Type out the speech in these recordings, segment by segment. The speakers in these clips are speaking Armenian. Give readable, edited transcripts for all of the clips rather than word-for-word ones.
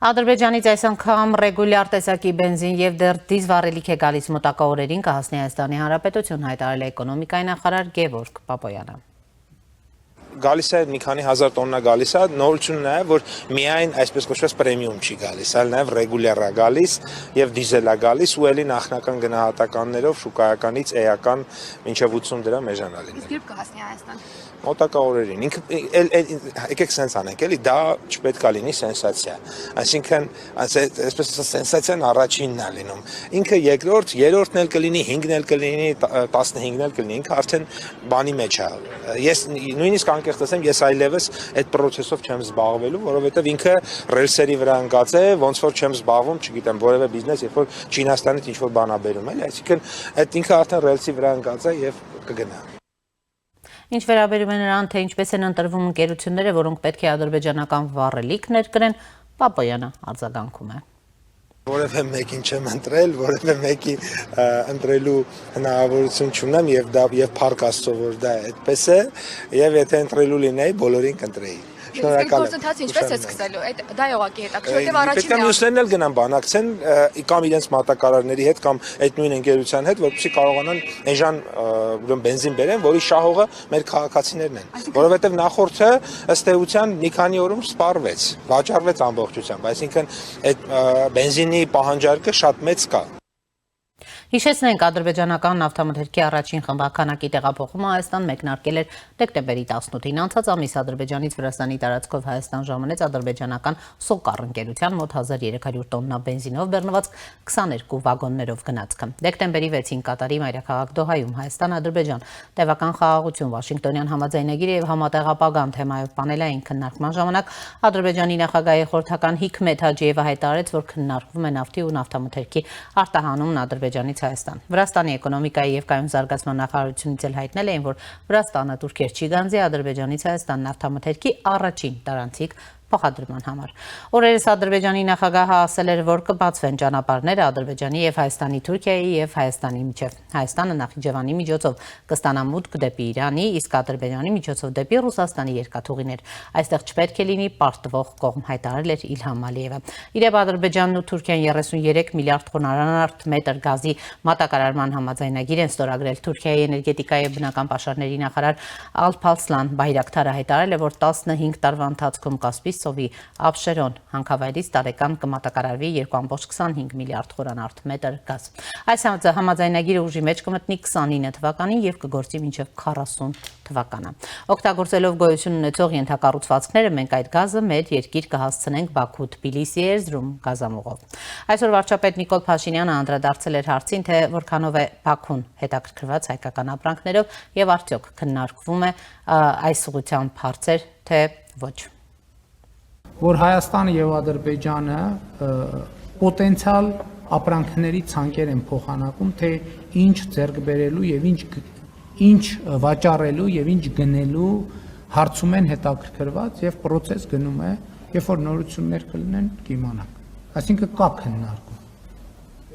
Ադրբեջանից այս անգամ ռեգուլյար տեսակի բենզին եւ դեռ դիզ վառելիք է գալիս մոտակա օրերին կհասնի Հայաստանի Հանրապետություն, հայտարարել է էկոնոմիկայի նախարար Գևորգ Պապոյանը։ Գալիս է մի քանի հազար տոննա գալիս է, նորությունն է, որ միայն այսպես կոչված պրեմիում չի գալիս, այլ նաև ռեգուլյար է գալիս եւ դիզել է գալիս ու ելի նախնական գնահատականներով շուկայականից էական մինչեւ 80 դրամ էժանալին։ Իսկ երբ կհասնի Հայաստան։ Մոտակա օրերին։ Ինքը եկեք սենց անենք, էլի դա չպետք է լինի սենսացիա։ Այսինքն, այսպես սենսացիան առաջինն է լինում։ Ինքը երկրորդ, երրորդն էլ կլինի, 5-ն էլ կլինի, 15-ն էլ կլինի, ինքը արդեն բանի մեջ է։ Ես նույնիսկ անկեղծ ասեմ, ես այլևս այդ process-ով չեմ զբաղվելու, որովհետև ինքը ռելսերի վրա ընկած է, ոնց որ չեմ զբաղվում, չգիտեմ, որևէ բիզնես, երբ որ Չինաստանից ինչ-որ բան ա բերում, էլի, այսինքն այդ ինքը արդեն ռելսի վրա ընկած է եւ կգնա։ Ինչ վերաբերում է նրան, թե ինչպես են ընտրվում ընկերությունները, որոնք պետք է ադրբեջանական վառելիք ներկրեն, Պապոյանը արձագանքում է։ Որևէ մեկին չեմ ընտրել, որևէ մեկի ընտրելու հնարավորություն չունեմ եւ փառք Աստծո, որ դա այդպես է, եւ եթե ընտրելու լինեի, բոլորին կընտրեի։ Շնորհակալ եմ։ Գործընթացը ինչպես է սկսելու։ Դա է ուղղակի հետաքրքիր, որտեղ առաջինն է։ Մյուսներն էլ գնան բանակցեն կամ իրենց մատակարարների հետ կամ այդ նույն ընկերության հետ, որպեսզի կարողանան էժան բենզին բերեն, որի շահողը մեր քաղաքացիներն են։ Որովհետև նախորդը ըստ էության մի քանի օրում սպառվեց, վաճառվեց ամբողջությամբ, այսինքն այդ բենզինի պահանջարկը շատ մեծ կա։ Հիշեցնենք, ադրբեջանական նավթամթերքի առաջին խմբականակի տեղափոխումը Հայաստան մեկնարկել էր դեկտեմբերի 18-ին։ Անցած ամիս Ադրբեջանից Վրաստանի տարածքով Հայաստան ժամանեց ադրբեջանական Սոկար ընկերության մոտ 1300 տոննա բենզինով բեռնված 22 վագոններով գնացքը։ Դեկտեմբերի 6-ին Կատարի մայրաքաղաք Դոհայում Հայաստան-Ադրբեջան տևական խաղաղություն, Վաշինգտոնյան համաձայնագիր եւ համատեղ ապագան թեմայով պանելային քննարկման ժամանակ Ադրբեջանի նախագահի խորհրդական Հիքմեթ Հաջիևը հայտարարեց, որ քննարկվում է նավթի ու նավթամթերքի արտահանումն Ադրբեջանից Հայաստան։ Վրաստանի էկոնոմիկայի եւ կայուն զարգացման նախարարությունից էլ հայտնել էին, որ Վրաստանը Թուրքիերջի գանձի Ադրբեջանից Հայաստան նավթամթերքի առաջին տարանցիկ փոխադրման համար։ Օրերս Ադրբեջանի նախագահը ասել էր, որ կբացվեն ճանապարհները Ադրբեջանի եւ Հայաստանի, Թուրքիայի եւ Հայաստանի միջև։ Հայաստանը Նախիջևանի միջոցով կստանա մուտք դեպի Իրանի, իսկ Ադրբեջանի միջոցով դեպի Ռուսաստանի երկաթուղիներ։ Այստեղ չպետք է լինի պարտվող կողմ, հայտարարել էր Իլհամ Ալիևը։ Իրեւ Ադրբեջանն ու Թուրքիան 33 միլիարդ խոնարհանարդ մետր գազի մատակարարման համաձայնագիր են ստորագրել։ Թուրքիայի էներգետիկայի եւ բնական պաշարների նախարար Ալփալսլան Բայրակթարը հայտարարել է, որ 15 տարվա ընթացքում Կասպից ծովի Աբշերոն հանքավայրից տարեկան կմատակարարվի 2.25 միլիարդ խորանարդ մետր գազ։ Այս համաձայնագիրը ուժի մեջ կմտնի 29 թվականին եւ կգործի մինչեւ 40 թվականը։ Օգտագործելով գոյություն ունեցող ենթակառուցվածքները մենք այդ գազը մեր երկիր կհասցնենք Բաքու, Թբիլիսի երզրում գազամուղով։ Այսօր վարչապետ Նիկոլ Փաշինյանը անդրադարձել էր հարցին, թե որքանով է Բաքուն հետաքրքրված հայկական ապրանքներով եւ արդյոք քննարկվում է այս ուղղությամբ հարցեր, թե ոչ։ Որ Հայաստանը եւ Ադրբեջանը պոտենցիալ ապրանքների ցանկեր են փոխանակում, թե ինչ ձեռք բերելու եւ ինչ վաճառելու եւ ինչ գնելու հարցում են հետաքրքրված եւ process գնում է, երբ որ նորություններ կլինեն, կիմանանք։ Այսինքն կա քննարկում։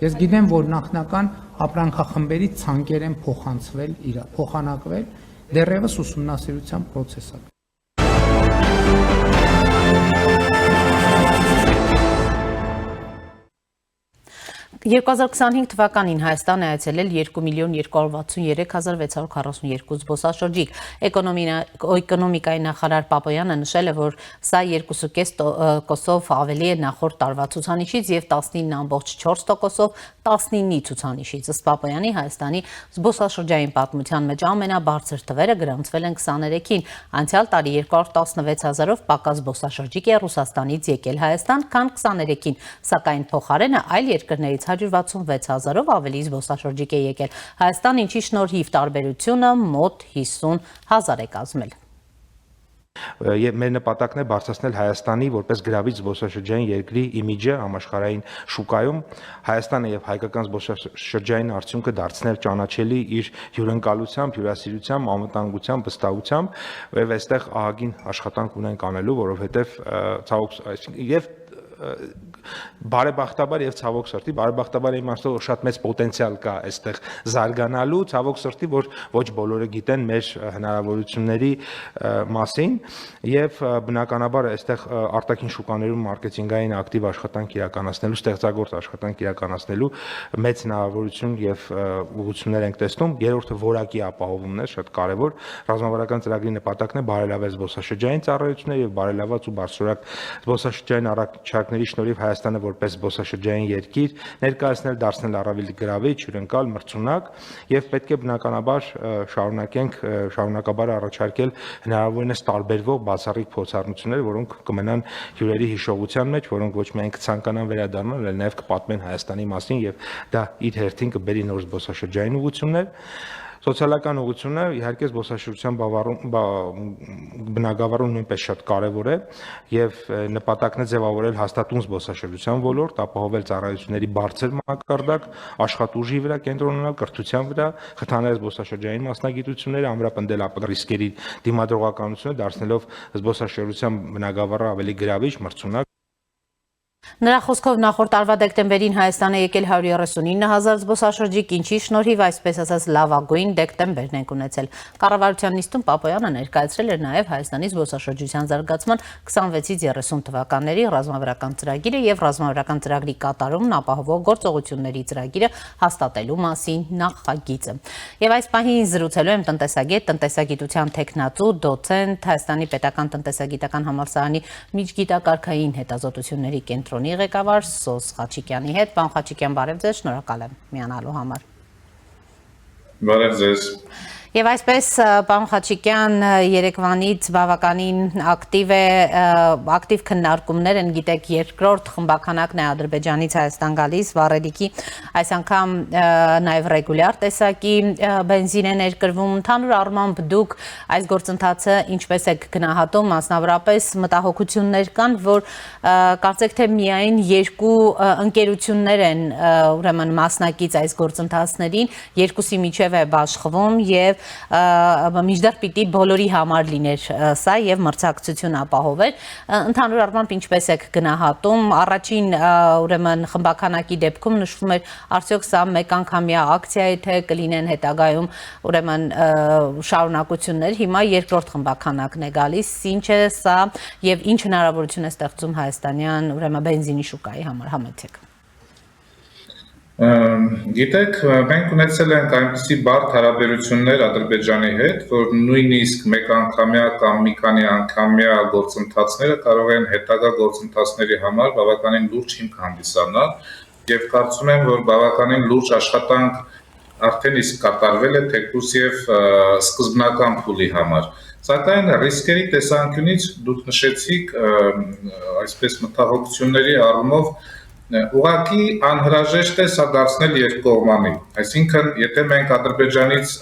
Ես գիտեմ, որ նախնական ապրանքախմբերի ցանկեր են փոխանակվել, դեռևս ուսումնասիրության process է։ 2025 թվականին Հայաստան է այցելել 2.263.642 զբոսաշրջիկ։ Էկոնոմիկայի նախարար Պապոյանը նշել է, որ սա 2.5%-ով ավելի է նախորդ տարվա ցուցանիշից եւ 19.4%-ով 19-ի ցուցանիշից։ Ըստ Պապոյանի Հայաստանի զբոսաշրջային պատմության մեջ ամենաբարձր թվերը գրանցվել են 23-ին։ Անցյալ տարի 216,000-ով պակաս զբոսաշրջիկ է Ռուսաստանից եկել Հայաստան, քան 23-ին, սակայն փոխարենը այլ երկրներից 166,000-ով ավելի զբոսաշրջիկ է եկել Հայաստան, ինչի շնորհիվ տարբերությունը մոտ 50,000 է կազմել։ Եվ մեր նպատակն է բարձրացնել Հայաստանի որպես գրավիչ զբոսաշրջային երկրի իմիջը համաշխարհային շուկայում, Հայաստանը եւ հայկական զբոսաշրջային արդյունքը դարձնել ճանաչելի իր հյուրընկալությամբ, հյուրասիրությամբ, անվտանգությամբ, վստահությամբ, եւ այստեղ ահագին աշխատանք ունենք անելու, որովհետեւ ցավոք եւ բարեբախտաբար եւ ցավոք սրտի, բարեբախտաբար իմաստով որ շատ մեծ պոտենցիալ կա այստեղ զարգանալու, ցավոք սրտի որ ոչ բոլորը գիտեն մեր հնարավորությունների մասին եւ բնականաբար այստեղ արտաքին շուկաներում մարքեթինգային ակտիվ աշխատանք իրականացնելու, ստեղծագործ աշխատանք իրականացնելու մեծ հնարավորություն եւ ուղղություններ ենք տեսնում։ Երրորդը որակի ապահովումն է, շատ կարեւոր։ Ռազմավարական ծրագրի նպատակն է բարելավել զբոսաշրջային ծառայությունները եւ բարելաված ու բարձրորակ զբոսաշրջային առաջարկների շնորհիվ Հայաստանը որպես զբոսաշրջային երկիր ներկայացնել, դարձնել առավել գրավիչ, հյուրընկալ, մրցունակ եւ պետք է բնականաբար շարունակաբար առաջարկել հնարավորինս տարբերվող բացառիկ փորձառություններ, որոնք կմնան հյուրերի հիշողության մեջ, որոնք ոչ միայն կցանկանան վերադառնալ, այլ նաեւ կպատմեն Հայաստանի մասին եւ դա իր հերթին կբերի նոր զբոսաշրջային ուղղություններ։ Սոցիալական ուղղությունը իհարկե զբոսաշրջության բնագավառում նույնպես շատ կարևոր է եւ նպատակն է ձևավորել հաստատուն զբոսաշրջության ոլորտ, ապահովել ծառայությունների բարձր մակարդակ, աշխատուժի վրա կենտրոնանալ, կրթության վրա, խթանել զբոսաշրջային մասնագիտությունները, ամրապնդել ռիսկերի դիմադրողականությունը, դարձնելով զբոսաշրջության բնագավառը ավելի գրավիչ, մրցունակ։ Նրա խոսքով նախորդ տարվա դեկտեմբերին Հայաստան է եկել 139,000 զբոսաշրջիկ, ինչի շնորհիվ այսպես ասած լավագույն դեկտեմբերն ենք ունեցել։ Կառավարության նիստում Պապոյանը ներկայացրել էր նաև Հայաստանի զբոսաշրջության զարգացման 26-ից 30 թվականների ռազմավարական ծրագիրը եւ ռազմավարական ծրագրի կատարումն ապահովող գործողությունների ծրագիրը հաստատելու մասին նախագիծը։ Եվ այս պահին զրուցելու եմ տնտեսագետ, տնտեսագիտության թեկնածու, դոցենտ, Հայաստանի պետական տնտեսագիտական համալսարանի միջգիտակարգային հետազոտությունների կենտրոնի ղեկավար Սոս Խաչիկյանի հետ։ Պարոն Խաչիկյան, բարև ձեզ, շնորհակալ եմ միանալու համար։ Բարև ձեզ։ Եվ այսպես, պարոն Խաչիկյան, երեկվանից բավականին ակտիվ քննարկումներ են, գիտեք, երկրորդ խմբականակն է Ադրբեջանից Հայաստան գալիս, վառելիքի, այս անգամ նաև ռեգուլյար տեսակի բենզին է ներկրվում, ընդհանուր առմամբ դուք այս գործընթացը ինչպես եք գնահատում, մասնավորապես մտահոգություններ կան, որ կարծեք թե միայն երկու ընկերություններ են ուրեմն մասնակից այս գործընթացներին, երկուսի միջև է բաշխվում եւ միջդեռ պիտի բոլորի համար լիներ սա եւ մրցակցություն ապահովել։ Ընդհանուր առմամբ ինչպես եք գնահատում, առաջին ուրեմն խմբականակի դեպքում նշվում էր արդյոք սա մեկ անգամյա ակցիա է, թե կլինեն հետագայում ուրեմն շարունակություններ։ Հիմա երկրորդ խմբականակն է գալիս, ինչ է սա եւ ինչ հնարավորություն է ստեղծում հայաստանյան ուրեմն բենզինի շուկայի համար, համեցեք։ Գիտեք, մենք ունեցել ենք այնպիսի բարդ հարաբերություններ Ադրբեջանի հետ, որ նույնիսկ մեկ անգամյա կամ մի քանի անգամյա գործընթացները կարող են հետագա գործընթացների համար բավականին լուրջ հիմք հանդիսանալ եւ կարծում եմ, որ բավականին լուրջ աշխատանք արդեն իսկ կատարվել է թեկուզ եւ սկզբնական փուլի համար։ Սակայն ռիսկերի տեսանկյունից դուք նշեցիք այսպես մտահոգությունների առումով ուղղակի անհրաժեշտ է սա դարձնել երկկողմանի, այսինքն եթե մենք Ադրբեջանից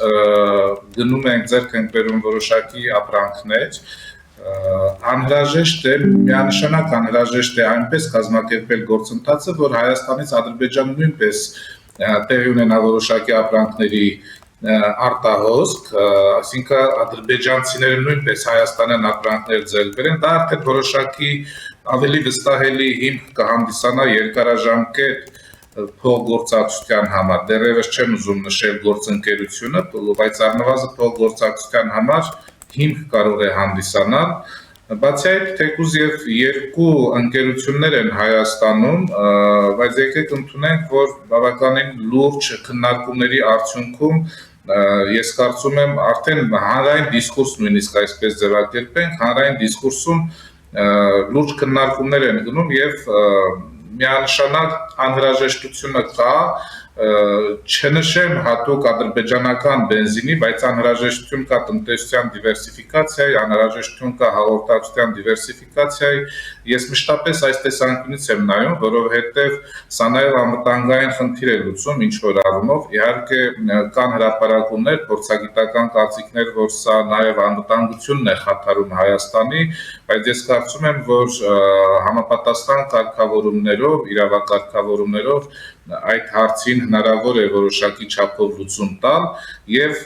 գնում ենք ձեռք ենք բերում որոշակի ապրանքներ, անհրաժեշտ է, միանշանակ անհրաժեշտ է այնպես կազմակերպել գործընթացը, որ Հայաստանից Ադրբեջանը նույնպես տեղի ունենա որոշակի ապրանքների արտահոսք, այսինքն ադրբեջանցիները նույնպես Հայաստանյան ապրանքներ ձեռք բերեն, դա արդեն որոշակի ավելի վստահելի հիմք կհանդիսանա երկարաժամկետ փոխգործակցության համար, դեռևս չեմ ուզում նշել գործընկերությունը, բայց առնվազն փոխգործակցության համար հիմք կարող է հանդիսանալ, բացի այդ թեկուզ եւ երկու ընկերություններ են Հայաստանում, բայց եկեք ընդունենք, որ բավականին լուրջ քննարկումների արդյունքում ես կարծում եմ արդեն հանրային դիսկուրս նույնիսկ այսպես ձևակերպենք, հանրային դիսկուրսում լուրջ քննարկումներ են գնում եւ միանշանակ անհրաժեշտությունը կա չնշեմ հատուկ ադրբեջանական բենզինի, բայց անհրաժեշտություն կա տնտեսության դիվերսիֆիկացիայի, անհրաժեշտություն կա հաղորդակցության դիվերսիֆիկացիայի, ես մշտապես այս տեսանկյունից եմ նայում, որովհետև սա նաև անվտանգային խնդիր է լուծում ինչ-որ առումով, իհարկե կան հրապարակումներ, փորձագիտական կարծիքներ, որ սա նաև անվտանգությունն է խաթարում Հայաստանի, բայց ես կարծում եմ, որ համապատասխան կարգավորումներով, իրավակարգավորումներով այդ հարցին հնարավոր է որոշակի չափով լուծում տալ եւ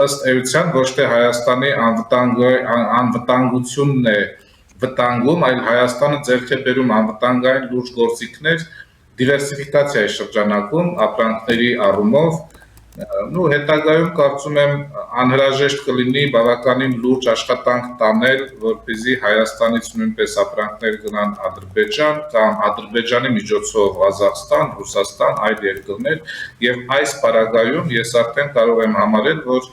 ըստ էության ոչ թե Հայաստանի անվտանգությունն է վտանգում, այլ Հայաստանը ձեռք է բերում անվտանգային լուրջ գործիքներ դիվերսիֆիկացիայի շրջանակում ապրանքների առումով հետագայում կարծում եմ անհրաժեշտ կլինի բավականին լուրջ աշխատանք տանել, որպեսզի Հայաստանից նույնպես ապրանքներ գնան Ադրբեջան կամ Ադրբեջանի միջոցով Ղազախստան, Ռուսաստան, այլ երկրներ եւ այս պարագայում ես արդեն կարող եմ համարել, որ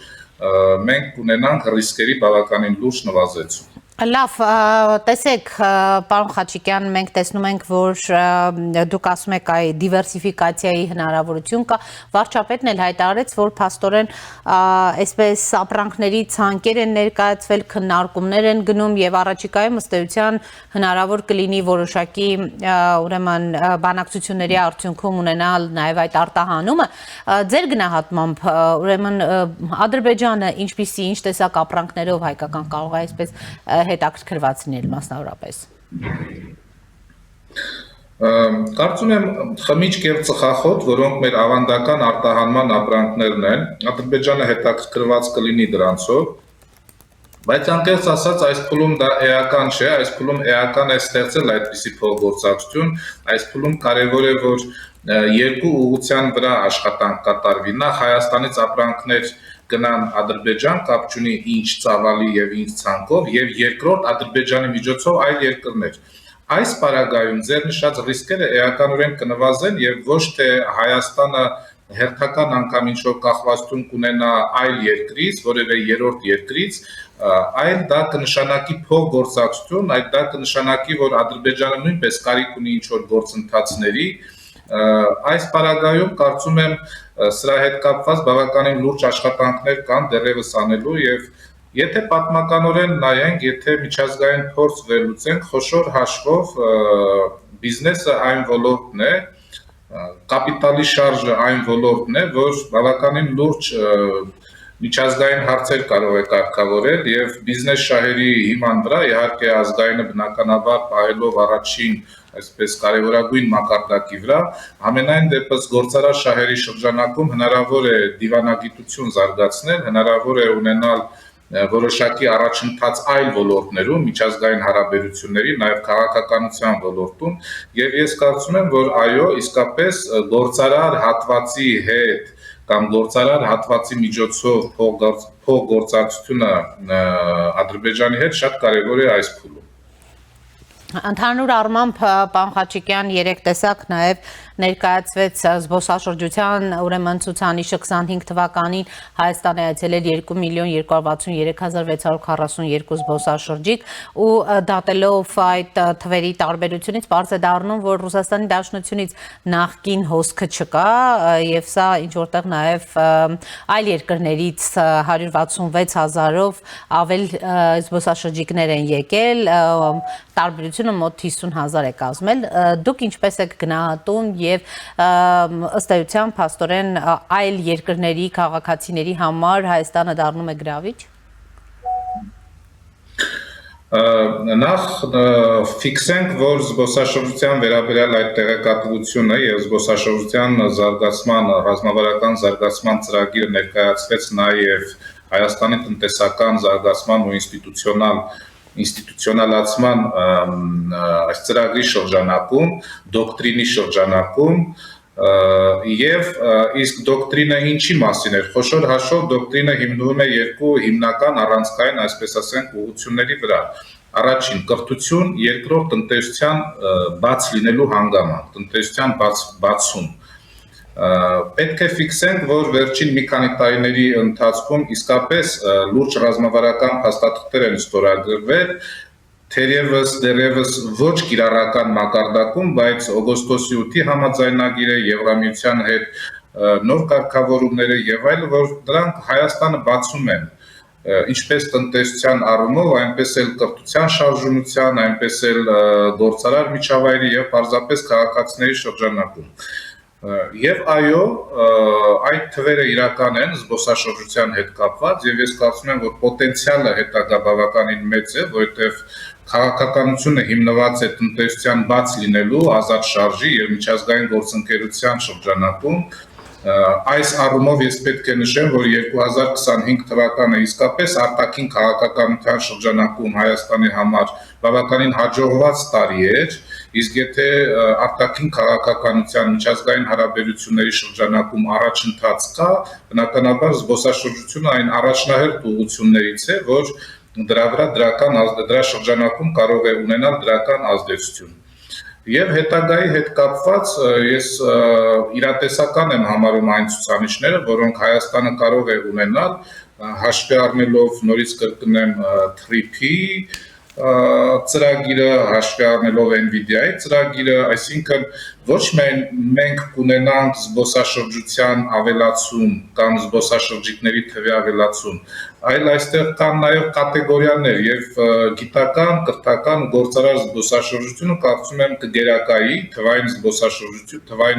մենք կունենանք ռիսկերի բավականին լուրջ նվազեցում։ Լավ, տեսեք, պարոն Խաչիկյան, մենք տեսնում ենք, որ դուք ասում եք այ դիվերսիֆիկացիայի հնարավորություն կա, վարչապետն էլ հայտարարեց, որ փաստորեն այսպես ապրանքների ցանկեր են ներկայացվել, քննարկումներ են գնում եւ առաջիկայում ըստ էության հնարավոր կլինի որոշակի ուրեմն բանակցությունների արդյունքում ունենալ նաեւ այդ արտահանումը։ Ձեր գնահատմամբ ուրեմն Ադրբեջանը ինչ տեսակ ապրանքներով հայկական կարող է այսպես հետաքրքրված լինել մասնավորապես։ Կարծում եմ խմիչք եւ ծխախոտ, որոնք մեր ավանդական արտահանման ապրանքներն են, Ադրբեջանը հետաքրքրված կլինի դրանցով, բայց անկեղծ ասած այս փուլում դա էական չէ, այս փուլում էական է ստեղծել այդպիսի փոխգործակցություն, այս փուլում կարևոր է, որ երկու ուղղության վրա աշխատանք կատարվի, նախ Հայաստանից ապրանքներ գնան Ադրբեջան, կապ չունի ինչ ծավալի եւ ինչ ցանկով, եւ երկրորդ Ադրբեջանի միջոցով այլ երկրներ։ Այս պարագայում ձեր նշած ռիսկերը էականորեն կնվազեն եւ ոչ թե Հայաստանը հերթական անգամ ինչ-որ կախվածություն կունենա այլ երկրից, որևէ երրորդ երկրից, այլ դա կնշանակի փոխգործակցություն, այլ դա կնշանակի, որ Ադրբեջանը նույնպես կարիք ունի ինչ-որ գործընթացների։ Այս պարագայում կարծում եմ սրա հետ կապված բավականին լուրջ աշխատանքներ կան դեռևս անելու եւ եթե պատմականորեն նայենք, եթե միջազգային փորձ վերլուծենք, խոշոր հաշվով բիզնեսը այն ոլորտն է, կապիտալի շարժը այն ոլորտն է, որ բավականին լուրջ միջազգային հարցեր կարող է կարգավորել եւ բիզնես շահերի հիման վրա իհարկե ազգայինը բնականաբար պահելով առաջին այսպես կարևորագույն մակարդակի վրա, ամենայն դեպս գործարար շահերի շրջանակում հնարավոր է դիվանագիտություն զարգացնել, հնարավոր է ունենալ որոշակի առաջընթաց այլ ոլորտներում, միջազգային հարաբերությունների, նաև քաղաքականության ոլորտում, եւ ես կարծում եմ, որ այո, իսկապես գործարար հատվածի հետ կամ գործարար հատվածի միջոցով փոխգործակցությունը Ադրբեջանի հետ շատ կարևոր է այս փուլում։ Ընդհանուր առմամբ պարոն Խաչիկյան 3 տեսակ նաև ներկայացվեց զբոսաշրջության ուրեմն ցուցանիշը 25 թվականին Հայաստան է այցելել 2,263,642 զբոսաշրջիկ ու դատելով այդ թվերի տարբերությունից բարձր է դառնում, որ Ռուսաստանի Դաշնությունից նախկին հոսքը չկա եւ սա ինչ որտեղ նաև այլ երկրներից 166,000-ով ավել զբոսաշրջիկներ են եկել, տարբերությունը մոտ 50,000 է կազմել, դուք ինչպես եք գնահատում եւ ըստ էության փաստորեն այլ երկրների քաղաքացիների համար Հայաստանը դառնում է գրավիչ։ Նախ ֆիքսենք, որ զբոսաշրջության վերաբերյալ այդ տեղեկատվությունը եւ զբոսաշրջության զարգացման ռազմավարական զարգացման ծրագիրը ներկայացվեց նաեւ Հայաստանի տնտեսական զարգացման ու ինստիտուցիոնալացման այս ծրագրի շրջանակում, դոկտրինի շրջանակում եւ իսկ դոկտրինը ինչի մասին էր, խոշոր հաշվով դոկտրինը հիմնվում է երկու հիմնական առանցքային, այսպես ասենք, ուղղությունների վրա։ Առաջին կրթություն, երկրորդ տնտեսության բաց լինելու հանգամանք, տնտեսության բացում։ Պետք է ֆիքսենք, որ վերջին մի քանի տարիների ընթացքում իսկապես լուրջ ռազմավարական փաստաթղթեր են ստորագրվել, թերևս դեռևս ոչ կիրառական մակարդակում, բայց օգոստոսի 8-ի համաձայնագիրը Եվրամիության հետ նոր կարգավորումները եւ այլն, որ դրանք Հայաստանը բացում են ինչպես տնտեսության առումով, այնպես էլ կրթության շարժունության, այնպես էլ գործարար միջավայրի եւ պարզապես քաղաքացիների շրջանակում։ Եվ այո, այդ թվերը իրական են զբոսաշրջության հետ կապված եւ ես կարծում եմ, որ պոտենցիալը հետագա բավականին մեծ է, որովհետեւ քաղաքականությունը հիմնված է տնտեսության բաց լինելու, ազատ շարժի եւ միջազգային գործընկերության շրջանակում Այս առումով ես պետք է նշեմ, որ 2025 թվականը իսկապես արտաքին քաղաքականության շրջանակում Հայաստանի համար բավականին հաջողված տարի էր, իսկ եթե արտաքին քաղաքականության միջազգային հարաբերությունների շրջանակում առաջընթաց կա, բնականաբար զբոսաշրջությունը այն առաջնահերթ ուղղություններից է, որ դրա շրջանակում կարող է ունենալ դրական ազդեցություն։ Եվ հետագայի հետ կապված ես իրատեսական եմ համարում այն ցուցանիշները, որոնք Հայաստանը կարող է ունենալ, հաշվի առնելով նորից կրկնեմ TRIP-ի ծրագիրը, հաշվի առնելով NVIDIA-ի ծրագիրը, այսինքն ոչ միայն մենք կունենանք զբոսաշրջության ավելացում կամ զբոսաշրջիկների թվի ավելացում, այլ այստեղ կան նաև կատեգորիաներ եւ գիտական, կրթական, գործարար զբոսաշրջությունը կարծում եմ կգերակայի թվային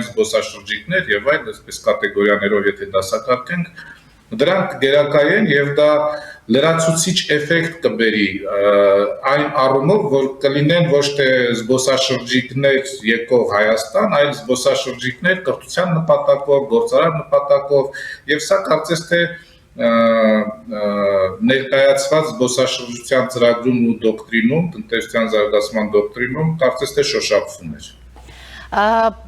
զբոսաշրջիկներ եւ այլ այսպես կատեգորիաներով եթե դասակարգենք, դրանք գերակայեն եւ դա լրացուցիչ էֆեկտ կբերի այն առումով, որ կլինեն ոչ թե զբոսաշրջիկներ եկող Հայաստան, այլ զբոսաշրջիկներ կրթության նպատակով, գործարար նպատակով եւ սա կարծես թե ներկայացված զբոսաշրջության ծրագրում ու դոկտրինում, տնտեսության զարգացման դոկտրինում կարծես թե շոշափվում էր։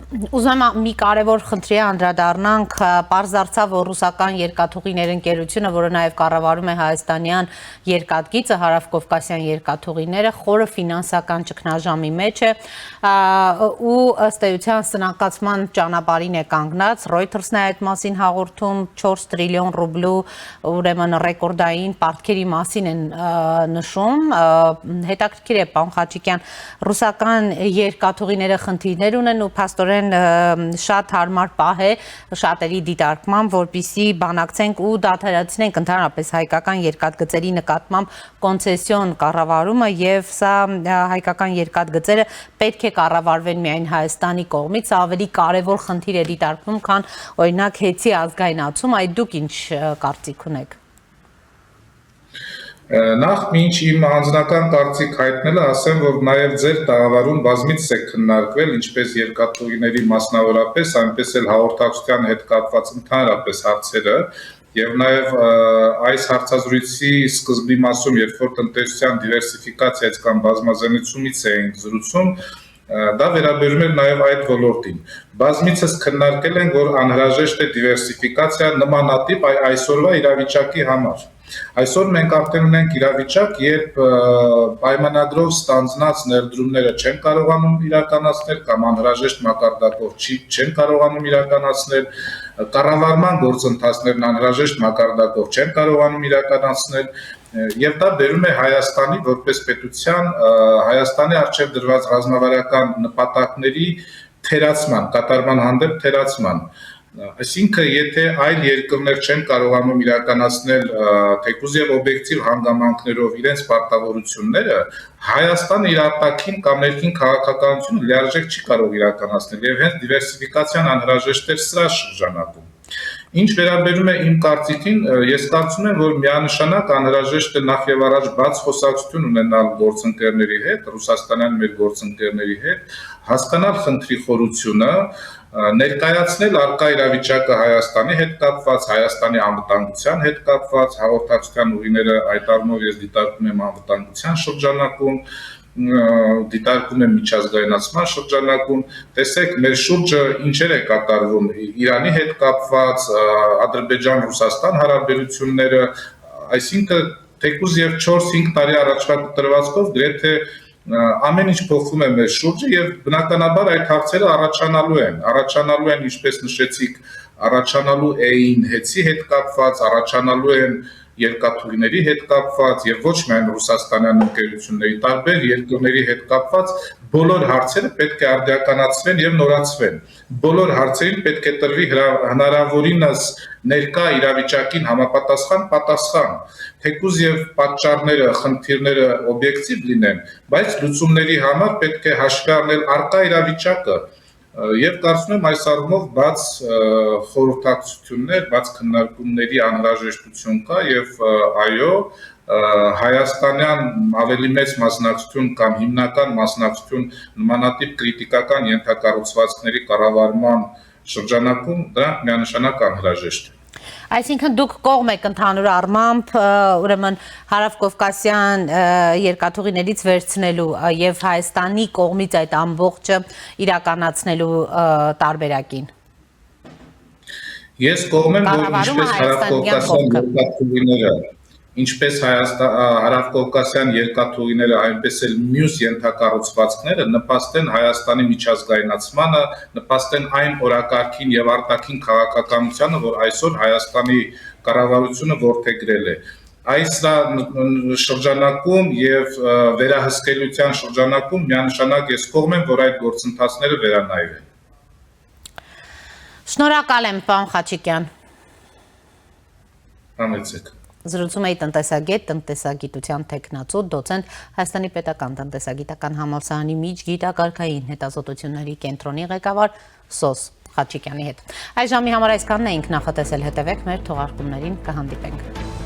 Ուզում եմ մի կարևոր խնդրի անդրադառնանք, պարզարձավ, որ ռուսական երկաթուղիներ ընկերությունը, որը նաև կառավարում է հայաստանյան երկաթգիծը, հարավկովկասյան երկաթուղիները, խորը ֆինանսական ճգնաժամի մեջ է ու ըստ էության սնանկացման ճանապարհին է կանգնած, Reuters-ն է այդ մասին հաղորդում, 4 տրիլիոն ռուբլու ուրեմն ռեկորդային պարտքերի մասին են նշում, հետաքրքիր է պարոն Խաչիկյան, ռուսական երկաթուղիները խնդիրներ ունեն ու փաստորեն շատ հարմար պահ է շատերի դիտարկման, որպեսզի բանակցենք ու դադարեցնենք ընդհանրապես հայկական երկաթգծերի նկատմամբ կոնցեսիոն կառավարումը եւ սա հայկական երկաթգծերը պետք է կառավարվեն միայն Հայաստանի կողմից, ավելի կարևոր խնդիր է դիտարկվում, քան օրինակ հեծի ազգայնացում, այդ դուք ինչ կարծիք ունեք։ Նախ մինչ իմ անձնական կարծիք հայտնելը ասեմ, որ նաև ձեր տաղավարում բազմիցս է քննարկվել ինչպես երկաթուղիների մասնավորապես, այնպես էլ հաղորդակցության հետ կապված ընդհանրապես հարցերը եւ նաև այս հարցազրույցի սկզբի մասում, երբ որ տնտեսության դիվերսիֆիկացիայից կամ բազմազանությունից էինք զրուցում, դա վերաբերում է նաև այդ ոլորտին։ Բազմիցս քննարկել ենք, որ անհրաժեշտ է դիվերսիֆիկացիա նմանատիպ այսօրվա իրավիճակի համար։ Այսօր մենք արդեն ունենք իրավիճակ, երբ պայմանագրով ստանձնած ներդրումները չեն կարողանում իրականացնել կամ անհրաժեշտ մակարդակով չեն կարողանում իրականացնել, կառավարման գործընթացներն անհրաժեշտ մակարդակով չեն կարողանում իրականացնել, եւ դա բերում է Հայաստանի որպես պետության Հայաստանի առջև դրված ռազմավարական նպատակների թերացման, կատարման հանդեպ թերացման։ Այսինքն, եթե այլ երկրներ չեն կարողանում իրականացնել թեկուզ եւ օբյեկտիվ հանգամանքներով իրենց պարտավորությունները, Հայաստանը իր արտաքին կամ ներքին քաղաքականությունը լիարժեք չի կարող իրականացնել եւ հենց դիվերսիֆիկացիան անհրաժեշտ է սրա շրջանակում։ Ինչ վերաբերում է իմ կարծիքին, ես կարծում եմ, որ միանշանակ անհրաժեշտ է նախ եւ առաջ բաց խոսակցություն ունենալ գործընկերների հետ, ռուսաստանյան մեր գործընկերների հետ, հասկանալ խնդրի խորությունը, ներկայացնել արկա իրավիճակը Հայաստանի հետ կապված, Հայաստանի անվտանգության հետ կապված, հաղորդակցության ուղիները այդ առումով ես դիտարկում եմ անվտանգության շրջանակում, դիտարկում եմ միջազգայնացման շրջանակում, տեսեք մեր շուրջը ինչեր է կատարվում Իրանի հետ կապված, Ադրբեջան-Ռուսաստան հարաբերությունները, այսինքն թեկուզ եւ 4-5 տարի առաջվա կտրվածքով գրեթե ամեն ինչ փոխվում է մեր շուրջը եւ բնականաբար այդ հարցերը առաջանալու են, ինչպես նշեցիք, առաջանալու էին հեծի հետ կապված, առաջանալու են երկաթուղիների հետ կապված եւ ոչ միայն ռուսաստանյան ընկերությունների, տարբեր երկրների հետ կապված բոլոր հարցերը պետք է արդիականացվեն եւ նորացվեն։ Բոլոր հարցերին պետք է տրվի հնարավորինս ներկա իրավիճակին համապատասխան պատասխան։ Թեկուզ եւ պատճառները, խնդիրները օբյեկտիվ լինեն, բայց լուծումների համար պետք է հաշվի առնել արկա իրավիճակը։ Եվ կարծում եմ այս առումով բաց խորհրդակցություններ, բաց քննարկումների անհրաժեշտություն կա եւ այո, հայաստանյան ավելի մեծ մասնակցություն կամ հիմնական մասնակցություն նմանատիպ կրիտիկական ենթակառուցվածքների կառավարման շրջանակում դրանք միանշանակ անհրաժեշտ են։ Այսինքն դուք կողմ եք ընդհանուր առմամբ ուրեմն հարավկովկասյան երկաթուղիներից վերցնելու եւ Հայաստանի կողմից այդ ամբողջը իրականացնելու տարբերակին։ Ես կողմ եմ, որ ինչպես հարավկովկասյան երկաթուղիները, այնպես էլ մյուս ենթակառուցվածքները նպաստեն Հայաստանի միջազգայնացմանը, նպաստեն այն օրակարգին եւ արտաքին քաղաքականությանը, որ այսօր Հայաստանի կառավարությունը որդեգրել է։ Այս շրջանակում եւ վերահսկելիության շրջանակում միանշանակ ես կողմ եմ, որ այդ գործընթացները վերանայվեն։ Շնորհակալ եմ, պարոն Խաչիկյան։ Համեցեք։ Զրուցում էի տնտեսագետ, տնտեսագիտության թեկնածու, դոցենտ Հայաստանի պետական տնտեսագիտական համալսարանի միջգիտակարգային հետազոտությունների կենտրոնի ղեկավար Սոս Խաչիկյանի հետ։ Այս ժամի համար այսքանն էինք նախատեսել, հետևեք մեր թողարկումներին, կհանդիպենք։